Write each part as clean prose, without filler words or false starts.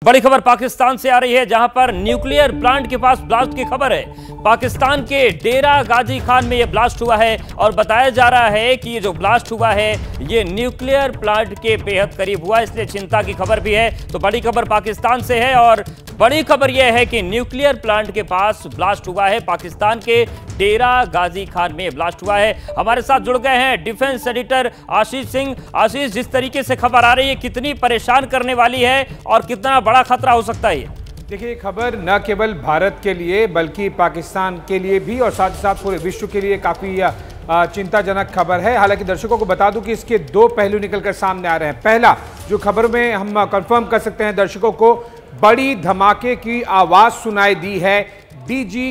बड़ी खबर पाकिस्तान से आ रही है, जहां पर न्यूक्लियर प्लांट के पास ब्लास्ट की खबर है। पाकिस्तान के डेरा गाजी खान में यह ब्लास्ट हुआ है और बताया जा रहा है कि ये जो ब्लास्ट हुआ है ये न्यूक्लियर प्लांट के बेहद करीब हुआ, इसलिए चिंता की खबर भी है। तो बड़ी खबर पाकिस्तान से है और बड़ी खबर यह है कि न्यूक्लियर प्लांट के पास ब्लास्ट हुआ है। पाकिस्तान के डेरा गाजी खान में ब्लास्ट हुआ है। हमारे साथ जुड़ गए हैं डिफेंस एडिटर आशीष सिंह। आशीष, जिस तरीके से खबर आ रही है कितनी परेशान करने वाली है और कितना बड़ा खतरा हो सकता है? देखिए, खबर न केवल भारत के लिए बल्कि पाकिस्तान के लिए भी और साथ ही साथ पूरे विश्व के लिए काफ़ी चिंताजनक खबर है। हालांकि दर्शकों को बता दूं कि इसके दो पहलू निकलकर सामने आ रहे हैं। पहला, जो खबर में हम कंफर्म कर सकते हैं दर्शकों को, बड़ी धमाके की आवाज़ सुनाई दी है। डीजी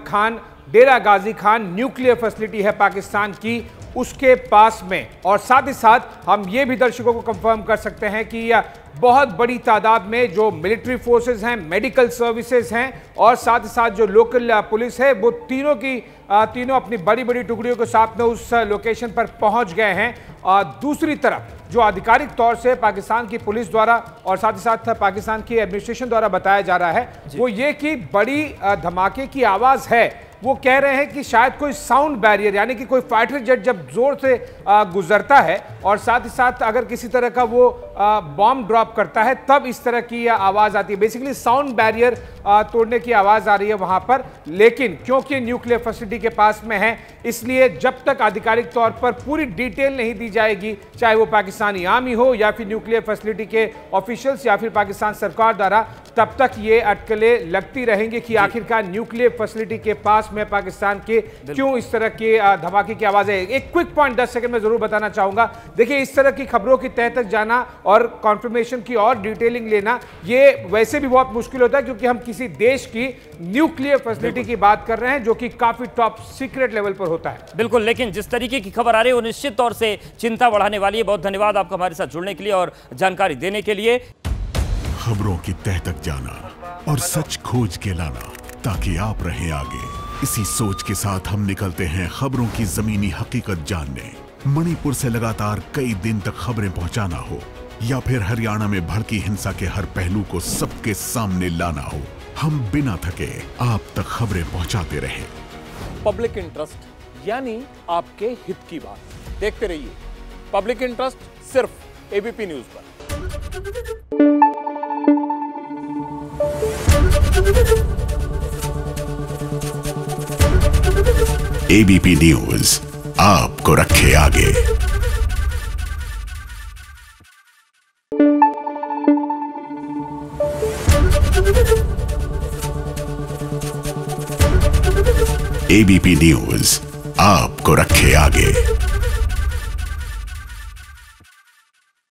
खान, डेरा गाजी खान न्यूक्लियर फैसिलिटी है पाकिस्तान की, उसके पास में। और साथ ही साथ हम ये भी दर्शकों को कंफर्म कर सकते हैं कि बहुत बड़ी तादाद में जो मिलिट्री फोर्सेस हैं, मेडिकल सर्विसेज हैं और साथ ही साथ जो लोकल पुलिस है, वो तीनों अपनी बड़ी बड़ी टुकड़ियों के साथ में उस लोकेशन पर पहुंच गए हैं। दूसरी तरफ जो आधिकारिक तौर से पाकिस्तान की पुलिस द्वारा और साथ ही साथ पाकिस्तान की एडमिनिस्ट्रेशन द्वारा बताया जा रहा है वो ये कि बड़ी धमाके की आवाज़ है। वो कह रहे हैं कि शायद कोई साउंड बैरियर, यानी कि कोई फाइटर जेट जब जोर से गुजरता है और साथ ही साथ अगर किसी तरह का वो बॉम्ब ड्रॉप करता है तब इस तरह की आवाज़ आती है। बेसिकली साउंड बैरियर तोड़ने की आवाज़ आ रही है वहाँ पर। लेकिन क्योंकि न्यूक्लियर फैसिलिटी के पास में है, इसलिए जब तक आधिकारिक तौर पर पूरी डिटेल नहीं दी जाएगी, चाहे वो पाकिस्तानी आर्मी हो या फिर न्यूक्लियर फैसिलिटी के ऑफिशियल्स या फिर पाकिस्तान सरकार द्वारा, तब तक ये अटकलें लगती रहेंगी कि आखिरकार न्यूक्लियर फैसिलिटी के पास में पाकिस्तान के क्यों इस तरह के धमाके की आवाज़ है। एक क्विक पॉइंट 10 सेकंड में जरूर बताना चाहूंगा। देखिए, इस तरह की खबरों की तह तक जाना और कॉन्फर्मेशन की और डिटेलिंग लेना, ये वैसे भी बहुत मुश्किल होता है क्योंकि हम किसी देश की न्यूक्लियर फैसिलिटी की बात कर रहे हैं जो कि काफी टॉप सीक्रेट लेवल पर होता है। बिल्कुल, लेकिन जिस तरीके की खबर आ रही है वो निश्चित तौर से चिंता बढ़ाने वाली है। बहुत धन्यवाद आपका हमारे साथ जुड़ने के लिए और जानकारी देने के लिए। खबरों की तह तक जाना और सच खोज के लाना ताकि आप रहें आगे, इसी सोच के साथ हम निकलते हैं खबरों की जमीनी हकीकत जानने। मणिपुर से लगातार कई दिन तक खबरें पहुंचाना हो या फिर हरियाणा में भड़की हिंसा के हर पहलू को सबके सामने लाना हो, हम बिना थके आप तक खबरें पहुंचाते रहें। पब्लिक इंटरेस्ट यानी आपके हित की बात। देखते रहिए पब्लिक इंटरेस्ट, सिर्फ एबीपी न्यूज पर। एबीपी न्यूज आपको रखे आगे। एबीपी न्यूज आपको रखे आगे।